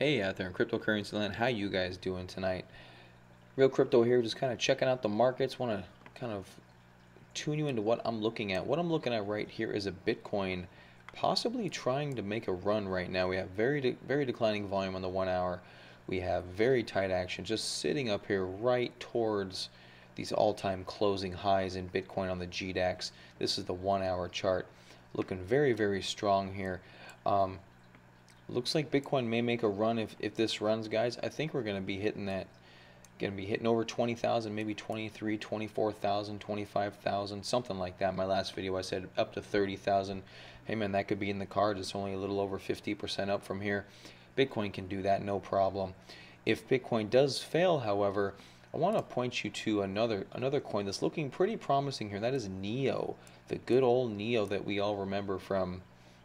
Hey out there in cryptocurrency land, how you guys doing tonight? Real Crypto here, just kind of checking out the markets. Want to kind of tune you into what I'm looking at. What I'm looking at right here is a Bitcoin possibly trying to make a run right now. We have very declining volume on the 1 hour. We have very tight action just sitting up here right towards these all-time closing highs in Bitcoin on the GDAX. This is the 1 hour chart. Looking very strong here. Looks like Bitcoin may make a run if this runs, guys. I think we're going to be hitting that, going to be hitting over 20,000, maybe 23, 24,000, 25,000, something like that. My last video I said up to 30,000. Hey man, that could be in the cards. It's only a little over 50% up from here. Bitcoin can do that, no problem. If Bitcoin does fail, however, I want to point you to another coin that's looking pretty promising here. That is NEO, the good old NEO that we all remember from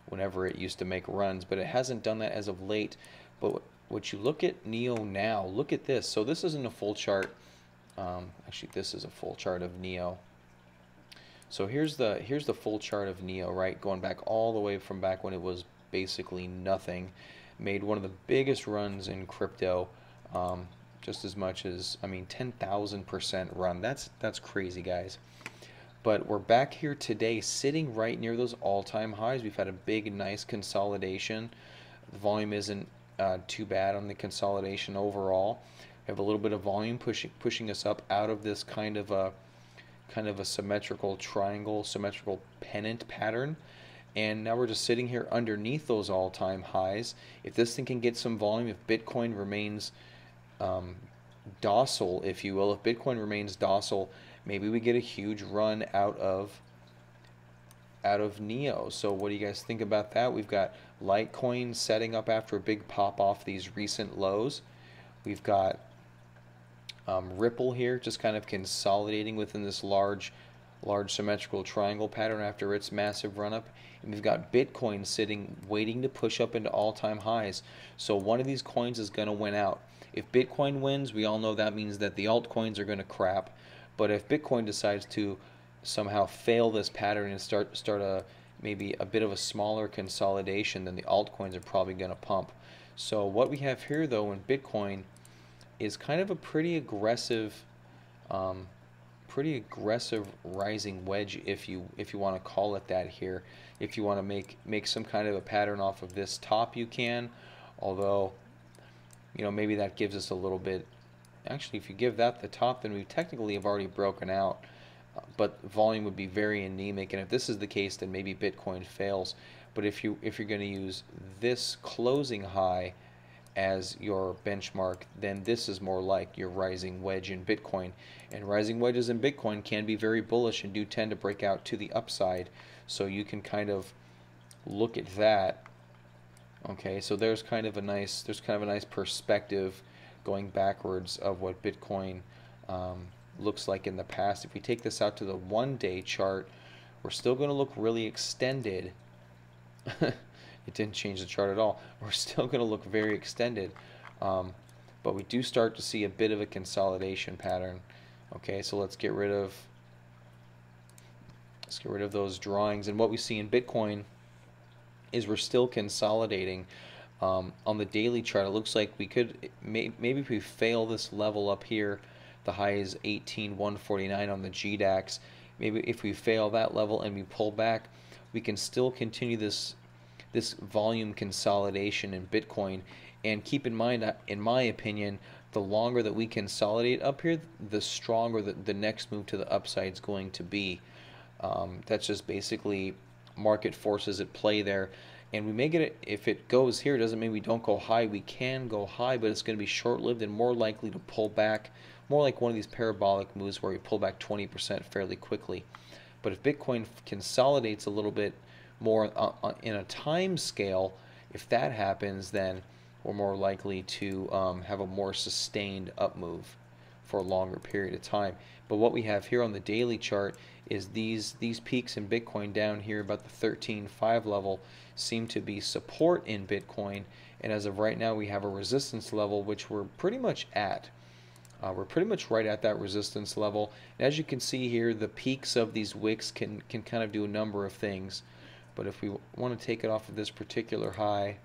whenever it used to make runs, but it hasn't done that as of late. But what you look at NEO now, look at this. So this isn't a full chart. Actually, this is a full chart of NEO. So here's the full chart of NEO, right? Going back all the way from back when it was basically nothing. Made one of the biggest runs in crypto. Just as much as, I mean, 10,000% run. That's crazy, guys. But we're back here today sitting right near those all-time highs. We've had a big, nice consolidation. The volume isn't too bad on the consolidation overall. We have a little bit of volume pushing us up out of this kind of a symmetrical triangle, symmetrical pennant pattern. And now we're just sitting here underneath those all-time highs. If this thing can get some volume, if Bitcoin remains docile, if you will, if Bitcoin remains docile, maybe we get a huge run out of NEO. So what do you guys think about that? We've got Litecoin setting up after a big pop off these recent lows. We've got Ripple here just kind of consolidating within this large symmetrical triangle pattern after its massive run up. And we've got Bitcoin sitting waiting to push up into all-time highs. So one of these coins is going to win out. If Bitcoin wins, we all know that means that the altcoins are going to crap. But if Bitcoin decides to somehow fail this pattern and start maybe a bit of a smaller consolidation, then the altcoins are probably going to pump. So what we have here though in Bitcoin is kind of a pretty aggressive rising wedge, if you want to call it that here. If you want to make some kind of a pattern off of this top, you can. Although, you know, maybe that gives us a little bit. Actually, if you give that the top, then we technically have already broken out, but volume would be very anemic. And if this is the case, then maybe Bitcoin fails. But if you're going to use this closing high as your benchmark, then this is more like your rising wedge in Bitcoin. And rising wedges in Bitcoin can be very bullish and do tend to break out to the upside. So you can kind of look at that. Okay, so there's kind of a nice perspective going backwards of what Bitcoin looks like in the past. If we take this out to the 1-day chart, we're still going to look really extended. It didn't change the chart at all. We're still going to look very extended, but we do start to see a bit of a consolidation pattern. Okay, so let's get rid of those drawings. And what we see in Bitcoin is we're still consolidating. On the daily chart, it looks like we could maybe if we fail this level up here, the high is 18,149 on the GDAX. Maybe if we fail that level and we pull back, we can still continue this volume consolidation in Bitcoin. And keep in mind, in my opinion, the longer that we consolidate up here, the stronger the next move to the upside is going to be. That's just basically market forces at play there. And we may get it, if it goes here, it doesn't mean we don't go high. We can go high, but it's going to be short-lived and more likely to pull back, more like one of these parabolic moves where we pull back 20% fairly quickly. But if Bitcoin consolidates a little bit more in a time scale, if that happens, then we're more likely to have a more sustained up move for a longer period of time. But what we have here on the daily chart is these peaks in Bitcoin down here about the 13.5 level seem to be support in Bitcoin, and as of right now we have a resistance level which we're pretty much at. We're pretty much right at that resistance level. And as you can see here, the peaks of these wicks can kind of do a number of things. But if we want to take it off of this particular high,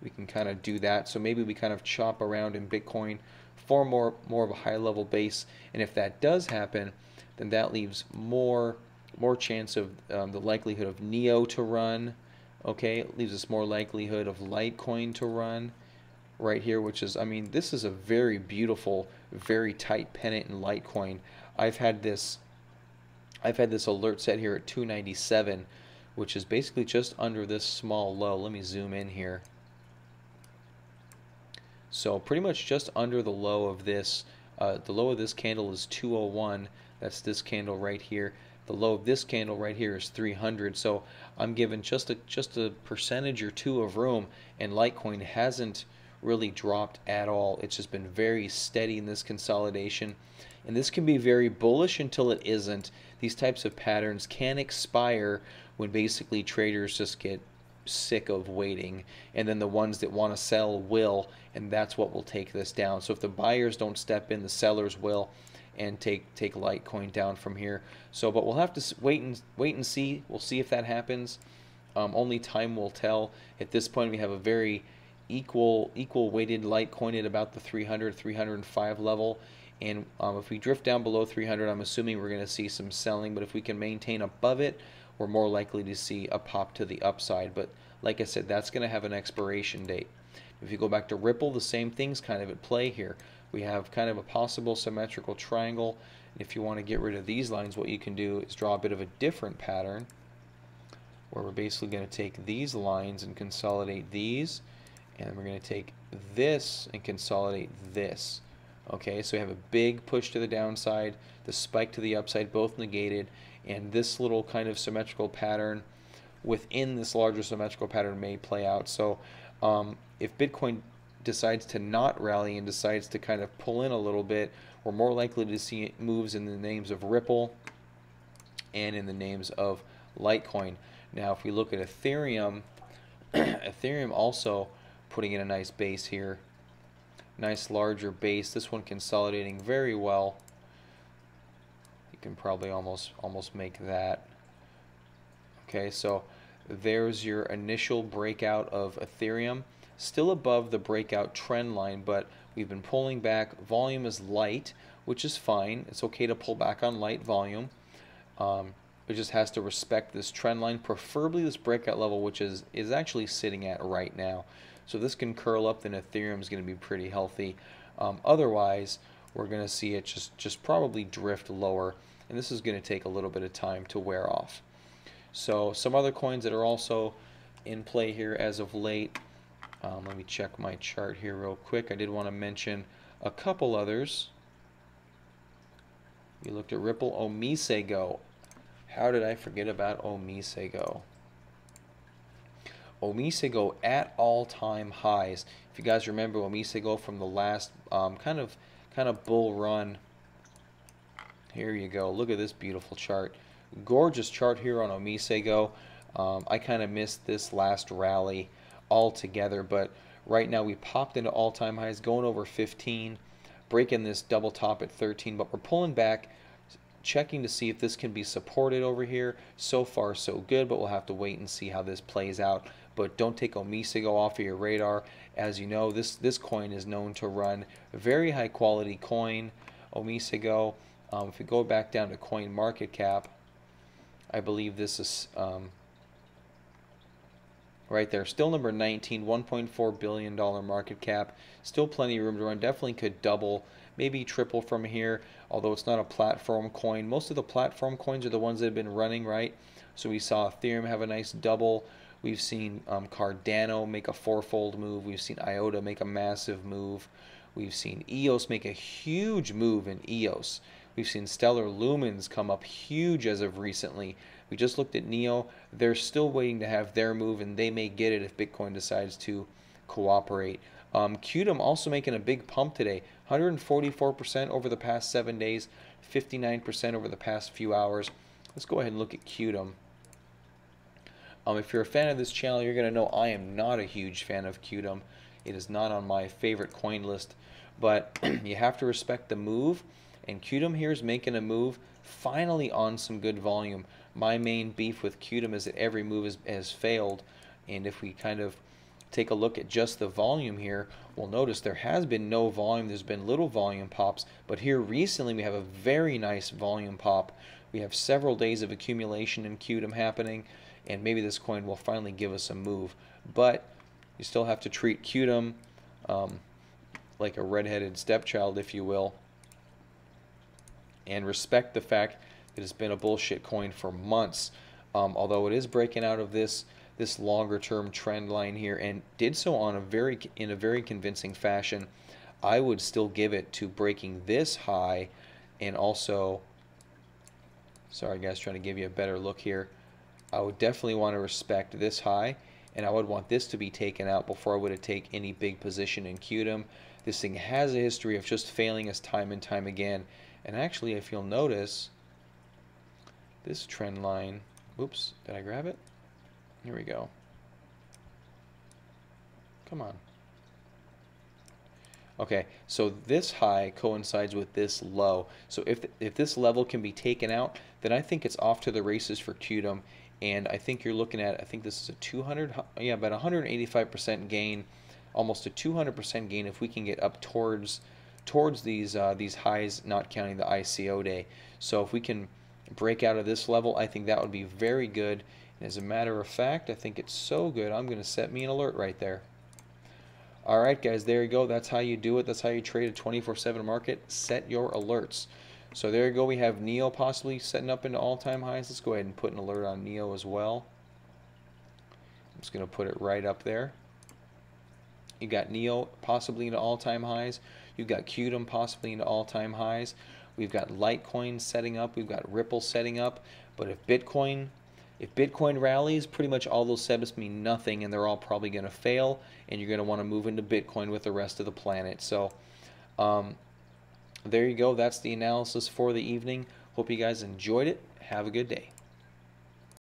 we can kind of do that. So maybe we kind of chop around in Bitcoin for more of a high level base, and if that does happen, then that leaves more chance of the likelihood of NEO to run. Okay, it leaves us more likelihood of Litecoin to run right here, which is, I mean, this is a very beautiful, very tight pennant in Litecoin. I've had this alert set here at 297, which is basically just under this small low. Let me zoom in here. So pretty much just under the low of this. The low of this candle is 201. That's this candle right here. The low of this candle right here is 300. So I'm given just a percentage or two of room, and Litecoin hasn't really dropped at all. It's just been very steady in this consolidation, and this can be very bullish until it isn't. These types of patterns can expire when basically traders just get sick of waiting, and then the ones that want to sell will, and that's what will take this down. So if the buyers don't step in, the sellers will, and take Litecoin down from here. So, but we'll have to wait and see. We'll see if that happens. Only time will tell. At this point, we have a very equal weighted Litecoin at about the 305 level, and if we drift down below 300, I'm assuming we're going to see some selling. But if we can maintain above it, we're more likely to see a pop to the upside. But like I said, that's going to have an expiration date. If you go back to Ripple, the same thing's kind of at play here. We have kind of a possible symmetrical triangle. If you want to get rid of these lines, what you can do is draw a bit of a different pattern, where we're basically going to take these lines and consolidate these, and we're going to take this and consolidate this. Okay, so we have a big push to the downside, the spike to the upside, both negated, and this little kind of symmetrical pattern within this larger symmetrical pattern may play out. So if Bitcoin decides to not rally and decides to kind of pull in a little bit, we're more likely to see moves in the names of Ripple and in the names of Litecoin. Now if we look at Ethereum, Ethereum also putting in a nice base here. Nice larger base. This one consolidating very well. You can probably almost make that. Okay, so there's your initial breakout of Ethereum. Still above the breakout trend line, but we've been pulling back. Volume is light, which is fine. It's okay to pull back on light volume. It just has to respect this trend line, preferably this breakout level, which is actually sitting at right now. So this can curl up, then Ethereum is going to be pretty healthy. Otherwise, we're going to see it just probably drift lower, and this is going to take a little bit of time to wear off. So some other coins that are also in play here as of late. Let me check my chart here real quick. I did want to mention a couple others. We looked at Ripple, Omisego. How did I forget about Omisego? Omisego at all-time highs. If you guys remember Omisego from the last kind of bull run, here you go. Look at this beautiful chart. Gorgeous chart here on Omisego. I kind of missed this last rally altogether, but right now we popped into all-time highs, going over 15, breaking this double top at 13, but we're pulling back, checking to see if this can be supported over here. So far so good, but we'll have to wait and see how this plays out. But don't take Omisego off of your radar. As you know, this coin is known to run a very high quality coin, Omisego. If we go back down to coin market cap, I believe this is right there, still number 19, $1.4 billion market cap. Still plenty of room to run. Definitely could double, maybe triple from here, although it's not a platform coin. Most of the platform coins are the ones that have been running, right? So we saw Ethereum have a nice double. We've seen Cardano make a fourfold move. We've seen IOTA make a massive move. We've seen EOS make a huge move in EOS. We've seen Stellar Lumens come up huge as of recently. We just looked at NEO. They're still waiting to have their move, and they may get it if Bitcoin decides to cooperate. QTUM also making a big pump today. 144% over the past 7 days, 59% over the past few hours. Let's go ahead and look at QTUM. If you're a fan of this channel, you're going to know I am not a huge fan of QTUM. It is not on my favorite coin list, but you have to respect the move, and QTUM here is making a move finally on some good volume. My main beef with QTUM is that every move has failed, and if we kind of take a look at just the volume here, we'll notice there has been no volume. There's been little volume pops, but here recently we have a very nice volume pop. We have several days of accumulation in QTUM happening, and maybe this coin will finally give us a move. But you still have to treat QTUM like a redheaded stepchild, if you will, and respect the fact that it's been a bullshit coin for months. Although it is breaking out of this longer term trend line here, and did so on in a very convincing fashion, I would still give it to breaking this high, and also, sorry guys, trying to give you a better look here, I would definitely want to respect this high, and I would want this to be taken out before I would take any big position in QTUM. This thing has a history of just failing us time and time again, and actually, if you'll notice, this trend line, oops, did I grab it? Here we go. Come on. Okay, so this high coincides with this low. So if this level can be taken out, then I think it's off to the races for QTUM. And I think you're looking at, I think this is a 200, yeah, about 185% gain, almost a 200% gain if we can get up towards these highs, not counting the ICO day. So if we can break out of this level, I think that would be very good. And as a matter of fact, I think it's so good, I'm going to set me an alert right there. All right, guys, there you go. That's how you do it. That's how you trade a 24/7 market. Set your alerts. So there you go. We have NEO possibly setting up into all-time highs. Let's go ahead and put an alert on NEO as well. I'm just going to put it right up there. You got NEO possibly into all-time highs. You've got QTUM possibly into all-time highs. We've got Litecoin setting up. We've got Ripple setting up. But if Bitcoin rallies, pretty much all those setups mean nothing, and they're all probably going to fail, and you're going to want to move into Bitcoin with the rest of the planet. So there you go. That's the analysis for the evening. Hope you guys enjoyed it. Have a good day.